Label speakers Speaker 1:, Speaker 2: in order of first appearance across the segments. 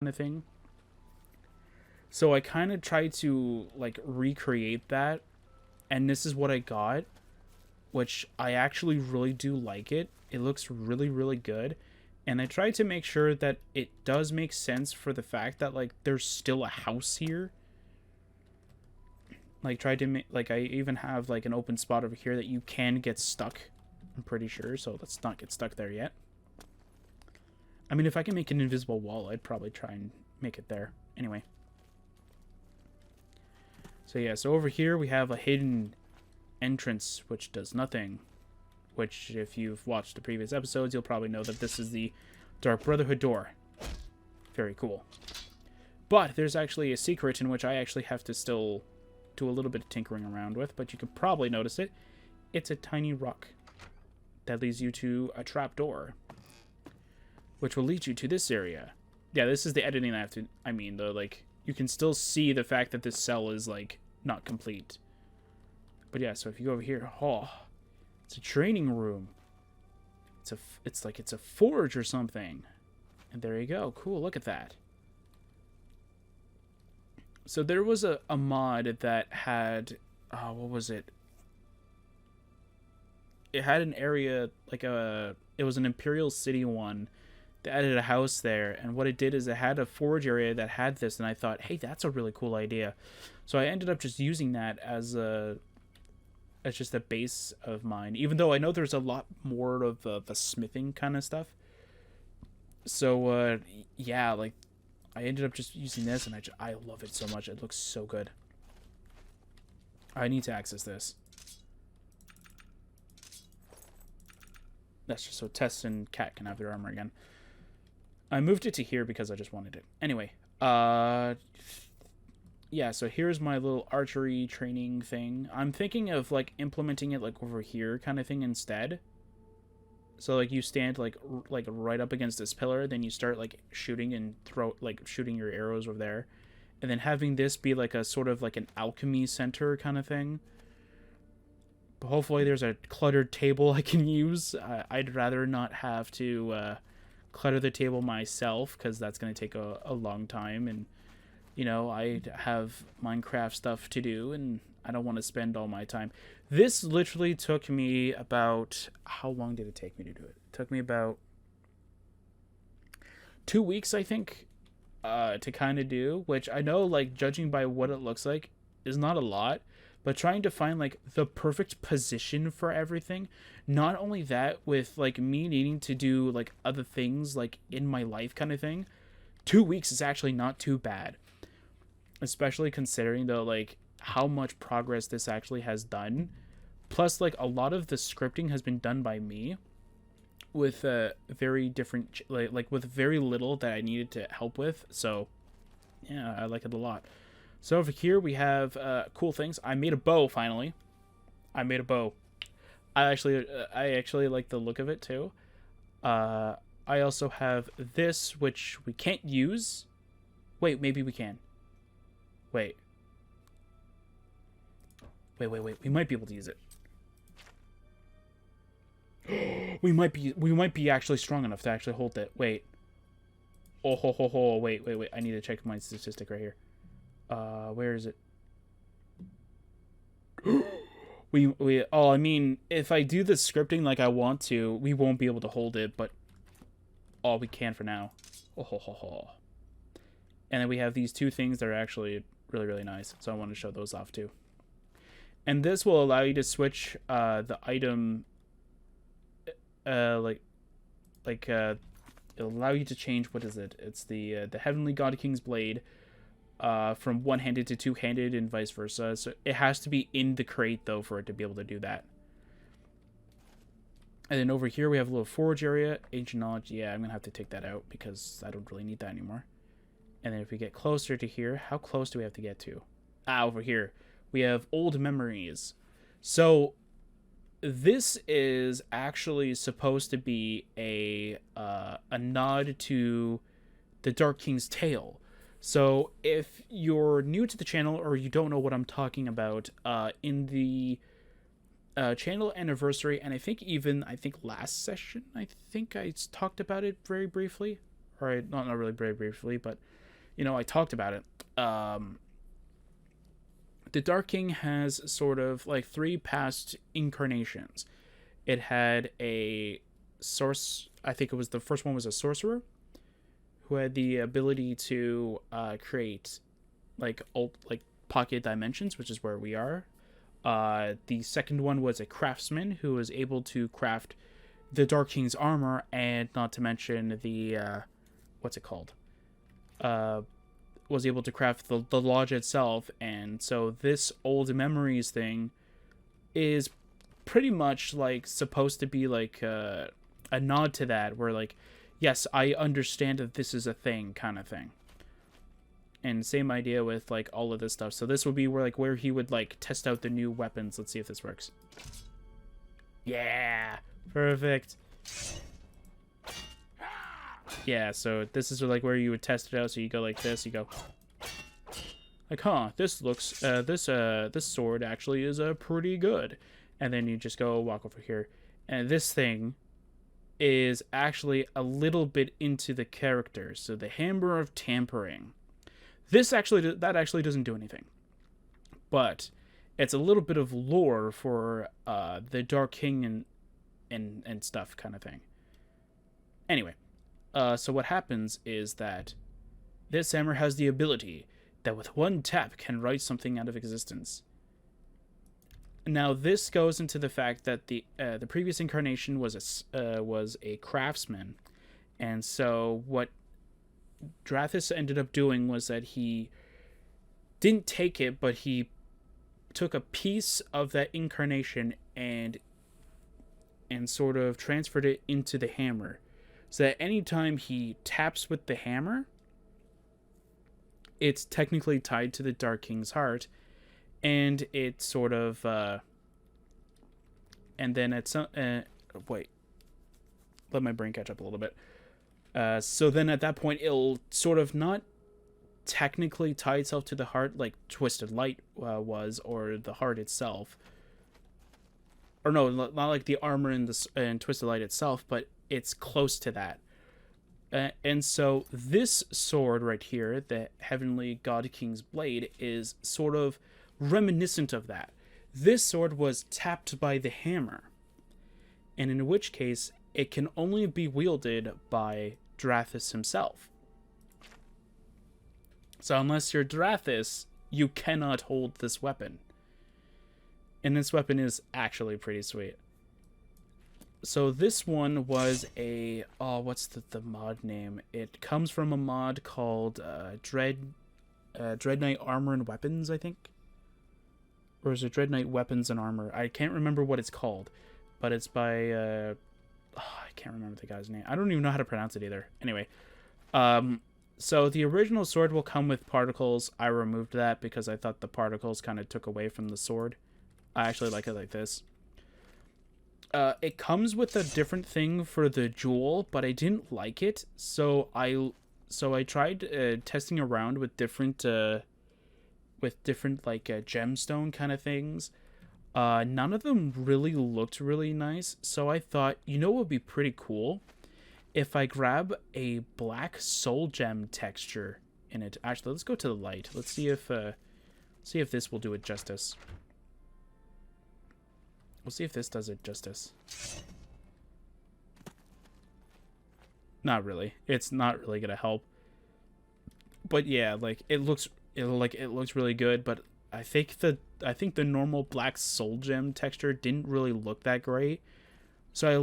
Speaker 1: kind of thing. So I kind of tried to like recreate that, and this is what I got, which I actually really do like it. It looks really, really good. And I tried to make sure that it does make sense for the fact that like there's still a house here. Like tried to make like I even have like an open spot over here that you can get stuck. I'm pretty sure, so let's not get stuck there yet. I mean, if I can make an invisible wall, I'd probably try and make it there. Anyway. So yeah, so over here we have a hidden entrance which does nothing. Which, if you've watched the previous episodes, you'll probably know that this is the Dark Brotherhood door. Very cool. But there's actually a secret in which I actually have to still do a little bit of tinkering around with, but you can probably notice it. It's a tiny rock that leads you to a trapdoor, which will lead you to this area. Yeah, this is the editing I have to... I mean, though, like, you can still see the fact that this cell is, like, not complete. But yeah, so if you go over here... Oh, it's a training room. It's like it's a forge or something. And there you go. Cool, look at that. So there was a mod that had... what was it? It had an area, like a... It was an Imperial City one. They added a house there, and what it did is it had a forge area that had this, and I thought, hey, that's a really cool idea. So I ended up just using that as just a base of mine, even though I know there's a lot more of the smithing kind of stuff. So yeah, like I ended up just using this, and I love it so much. It looks so good. I need to access this. That's just so Tess and Cat can have their armor again. I moved it to here because I just wanted it. Anyway, yeah, so here's my little archery training thing. I'm thinking of like implementing it like over here kind of thing instead. So like you stand like right up against this pillar, then you start like shooting and shooting your arrows over there. And then having this be like a sort of like an alchemy center kind of thing. But hopefully there's a cluttered table I can use. I'd rather not have to clutter the table myself, because that's going to take a long time, and you know, I have Minecraft stuff to do, and I don't want to spend all my time. This literally took me about... How long did it take me to do it? It took me about 2 weeks, I think, to kind of do, which I know, like, judging by what it looks like, is not a lot, but trying to find, like, the perfect position for everything. Not only that, with, like, me needing to do, like, other things, like, in my life kind of thing, 2 weeks is actually not too bad. Especially considering, though, like, how much progress this actually has done. Plus, like, a lot of the scripting has been done by me with very different, like with very little that I needed to help with. So, yeah, I like it a lot. So over here we have cool things. I made a bow, finally. I made a bow. I actually like the look of it, too. I also have this, which we can't use. Wait, maybe we can. Wait. We might be able to use it. we might be actually strong enough to actually hold it. Wait. Oh ho ho ho. Wait. I need to check my statistic right here. Where is it? I mean, if I do the scripting like I want to, we won't be able to hold it, but we can for now. Oh ho ho ho. And then we have these two things that are actually really, really nice. So I want to show those off too. And this will allow you to switch the item, it'll allow you to change, what is it? It's the Heavenly God King's Blade from one-handed to two-handed and vice versa. So it has to be in the crate, though, for it to be able to do that. And then over here we have a little forge area. Ancient Knowledge, yeah, I'm going to have to take that out because I don't really need that anymore. And then if we get closer to here, how close do we have to get to? Over here. We have Old Memories. So this is actually supposed to be a nod to the Dark King's Tale. So if you're new to the channel or you don't know what I'm talking about, in the channel anniversary, and I think last session, I think I talked about it very briefly, or not really very briefly, but you know, I talked about it. The Dark King has sort of like 3 past incarnations. It had a source. I think it was the first one was a sorcerer who had the ability to create like pocket dimensions, which is where we are. The second one was a craftsman who was able to craft the Dark King's armor, and not to mention the what's it called? Was able to craft the lodge itself. And so this old memories thing is pretty much like supposed to be like a nod to that, where like, yes, I understand that this is a thing kind of thing. And same idea with like all of this stuff. So this would be where he would like test out the new weapons. Let's see if this works. Yeah, perfect. Yeah, so this is like where you would test it out. So you go like this, you go like, huh, this looks this sword actually is pretty good. And then you just go walk over here, and this thing is actually a little bit into the character. So the Hammer of Tampering. That actually doesn't do anything, but it's a little bit of lore for the Dark King and stuff kind of thing. Anyway, so what happens is that this hammer has the ability that with one tap can write something out of existence. Now this goes into the fact that the previous incarnation was a craftsman, and so what Drathis ended up doing was that he didn't take it, but he took a piece of that incarnation and sort of transferred it into the hammer, so that anytime he taps with the hammer, it's technically tied to the Dark King's heart, and it sort of and then at some wait, let my brain catch up a little bit. So then at that point, it'll sort of not technically tie itself to the heart like Twisted Light was, or the heart itself. Or no, not like the armor and Twisted Light itself, but it's close to that. And so this sword right here, the Heavenly God King's Blade, is sort of reminiscent of that. This sword was tapped by the hammer, and in which case it can only be wielded by Drathis himself. So unless you're Drathis, you cannot hold this weapon. And this weapon is actually pretty sweet. So this one was a... oh, what's the mod name? It comes from a mod called Dread Knight Armor and Weapons, I think. Or is it Dread Knight Weapons and Armor? I can't remember what it's called. But it's by... I can't remember the guy's name. I don't even know how to pronounce it either. Anyway, so the original sword will come with particles. I removed that because I thought the particles kind of took away from the sword. I actually like it like this. It comes with a different thing for the jewel, but I didn't like it, so I tried testing around with different like gemstone kind of things. None of them really looked really nice, so I thought, you know what would be pretty cool? If I grab a black soul gem texture in it. Actually, let's go to the light. Let's see if this will do it justice. We'll see if this does it justice. Not really. It's not really gonna help. But yeah, like it looks really good, but I think the normal black soul gem texture didn't really look that great. So I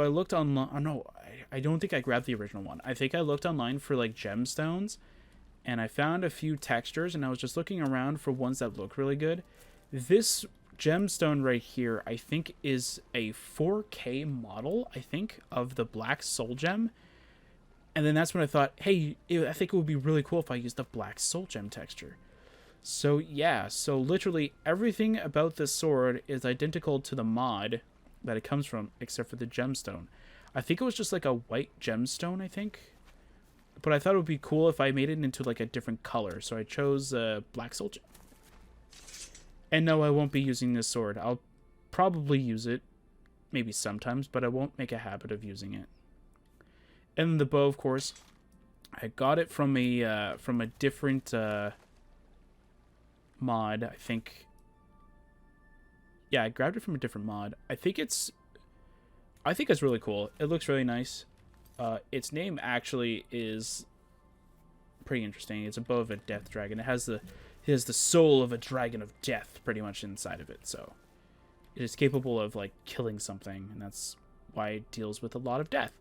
Speaker 1: looked online. Oh no, I don't think I grabbed the original one. I think I looked online for like gemstones, and I found a few textures, and I was just looking around for ones that look really good. This gemstone right here, I think, is a 4K model, I think, of the black soul gem. And then that's when I thought, hey, I think it would be really cool if I used the black soul gem texture. So yeah, so literally everything about this sword is identical to the mod that it comes from, except for the gemstone. I think it was just like a white gemstone, I think. But I thought it would be cool if I made it into like a different color. So I chose black soul gem. And no, I won't be using this sword. I'll probably use it, maybe sometimes, but I won't make a habit of using it. And the bow, of course, I got it from a different mod, I think. Yeah, I grabbed it from a different mod. I think it's really cool. It looks really nice. Its name actually is pretty interesting. It's above a death dragon. It has the soul of a dragon of death pretty much inside of it. So it is capable of like killing something, and that's why it deals with a lot of death.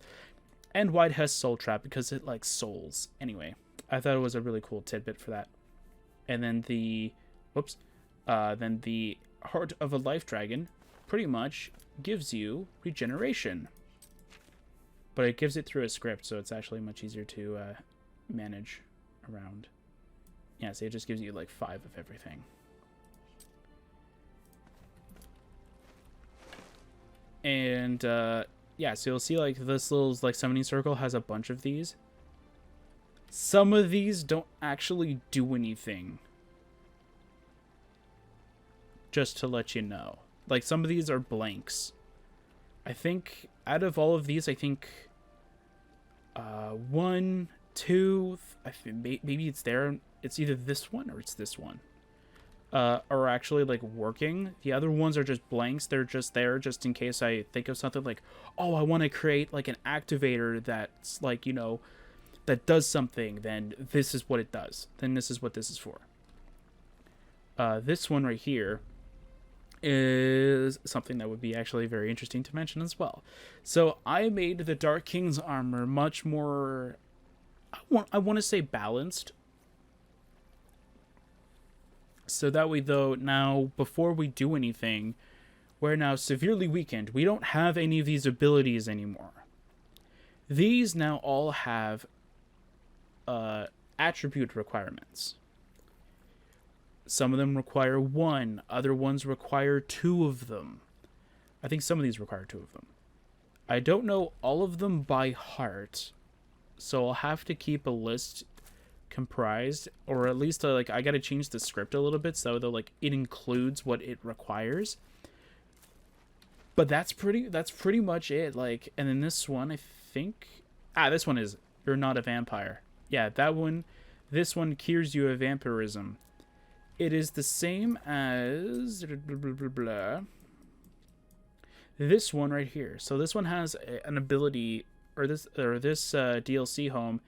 Speaker 1: And why it has soul trap, because it likes souls. Anyway, I thought it was a really cool tidbit for that. And then the heart of a life dragon pretty much gives you regeneration, but it gives it through a script, so it's actually much easier to manage around. Yeah, so it just gives you like 5 of everything. And yeah, so you'll see like this little like summoning circle has a bunch of these. Some of these don't actually do anything, just to let you know. Like, some of these are blanks. I think out of all of these, I think 1, 2, I think maybe it's there. It's either this one or it's this one. Are actually like working. The other ones are just blanks. They're just there just in case I think of something like, oh, I want to create like an activator that's like, you know, that does something. Then this is what it does. Then this is what this is for. This one right here is something that would be actually very interesting to mention as well. So I made the Dark King's armor much more, I want to say balanced. So that way, though, now before we do anything, we're now severely weakened. We don't have any of these abilities anymore. These now all have attribute requirements. Some of them require 1. Other ones require 2 of them. I think some of these require 2 of them. I don't know all of them by heart, so I'll have to keep a list comprised, or at least like I gotta change the script a little bit so that like it includes what it requires. But that's pretty much it. Like, and then this one, I think, this one is you're not a vampire. Yeah, that one. This one cures you of vampirism. It is the same as this one right here. So this one has an ability, or this DLC home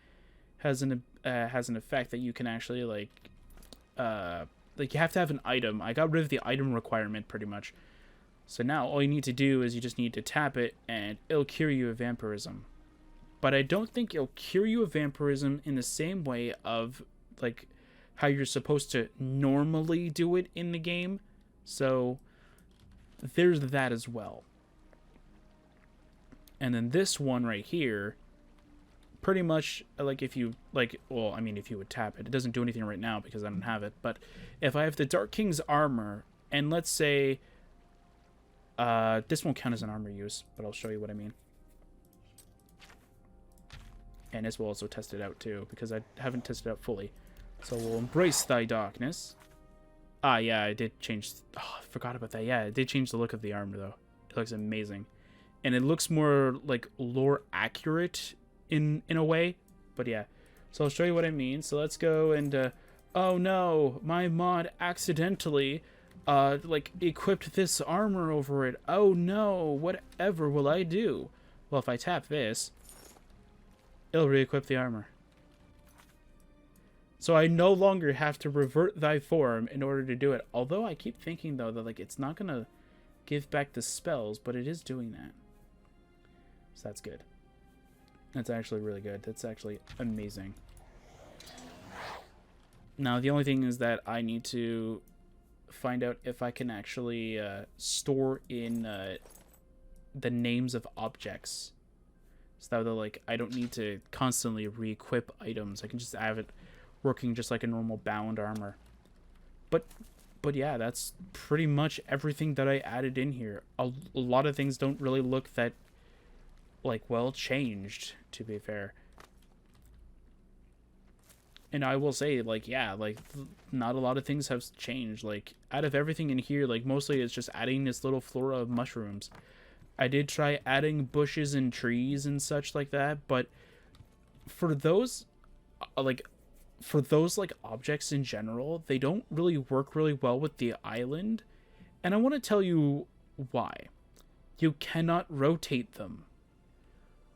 Speaker 1: has an effect that you can actually like you have to have an item. I got rid of the item requirement pretty much. So now all you need to do is you just need to tap it and it'll cure you of vampirism. But I don't think it'll cure you of vampirism in the same way of like how you're supposed to normally do it in the game. So there's that as well. And then this one right here, pretty much like if you like, well, I mean, if you would tap it, it doesn't do anything right now because I don't have it. But if I have the Dark King's armor, and let's say this won't count as an armor use, but I'll show you what I mean. And this will also test it out too, because I haven't tested it out fully. So we'll embrace thy darkness. Yeah, I did change. Oh, I forgot about that. Yeah, I did change the look of the armor though. It looks amazing, and it looks more like lore accurate in a way. But yeah, so I'll show you what I mean. So let's go and oh no, my mod accidentally like equipped this armor over it. Oh no, whatever will I do? Well, if I tap this, it'll re-equip the armor. So I no longer have to revert thy form in order to do it. Although I keep thinking though that like it's not gonna give back the spells, but it is doing that. So that's good. That's actually really good. That's actually amazing. Now the only thing is that I need to find out if I can actually store in the names of objects, so that like I don't need to constantly re-equip items. I can just have it working just like a normal bound armor. But yeah, that's pretty much everything that I added in here. A lot of things don't really look that like well changed, to be fair. And I will say, like, yeah, like not a lot of things have changed. Like out of everything in here, like mostly it's just adding this little flora of mushrooms. I did try adding bushes and trees and such like that, but for those, like for those like objects in general, they don't really work really well with the island. And I want to tell you why. You cannot rotate them.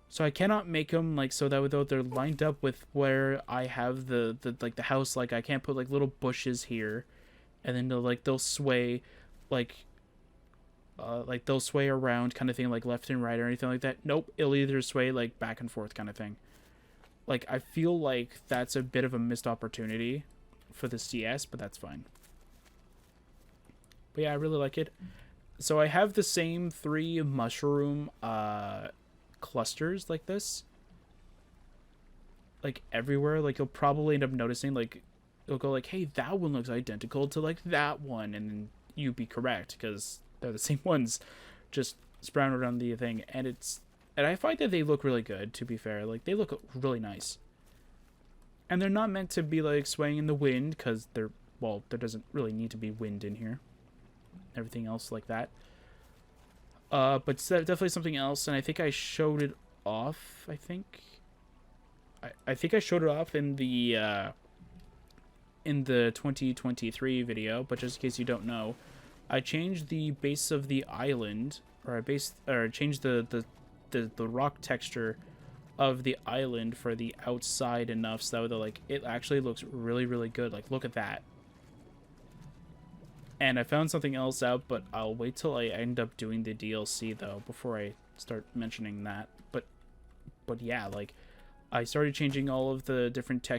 Speaker 1: So I cannot make them like so that though they're lined up with where I have the like the house. Like I can't put like little bushes here, and then they'll sway, like they'll sway around kind of thing, like left and right or anything like that. Nope, it'll either sway like back and forth kind of thing. Like I feel like that's a bit of a missed opportunity for the CS, but that's fine. But yeah, I really like it. So I have the same 3 mushroom clusters like this, like everywhere. Like you'll probably end up noticing, like it'll go like, hey, that one looks identical to like that one, and then you'd be correct because they're the same ones, just sprouted around the thing. And I find that they look really good, to be fair. Like they look really nice, and they're not meant to be like swaying in the wind because there doesn't really need to be wind in here. Everything else like that. But it's definitely something else, and I think I showed it off. I think I showed it off in the 2023 video. But just in case you don't know, I changed the base of the island, or changed the rock texture of the island for the outside enough so that like it actually looks really, really good. Like look at that. And I found something else out, but I'll wait till I end up doing the DLC though before I start mentioning that. But yeah, like I started changing all of the different textures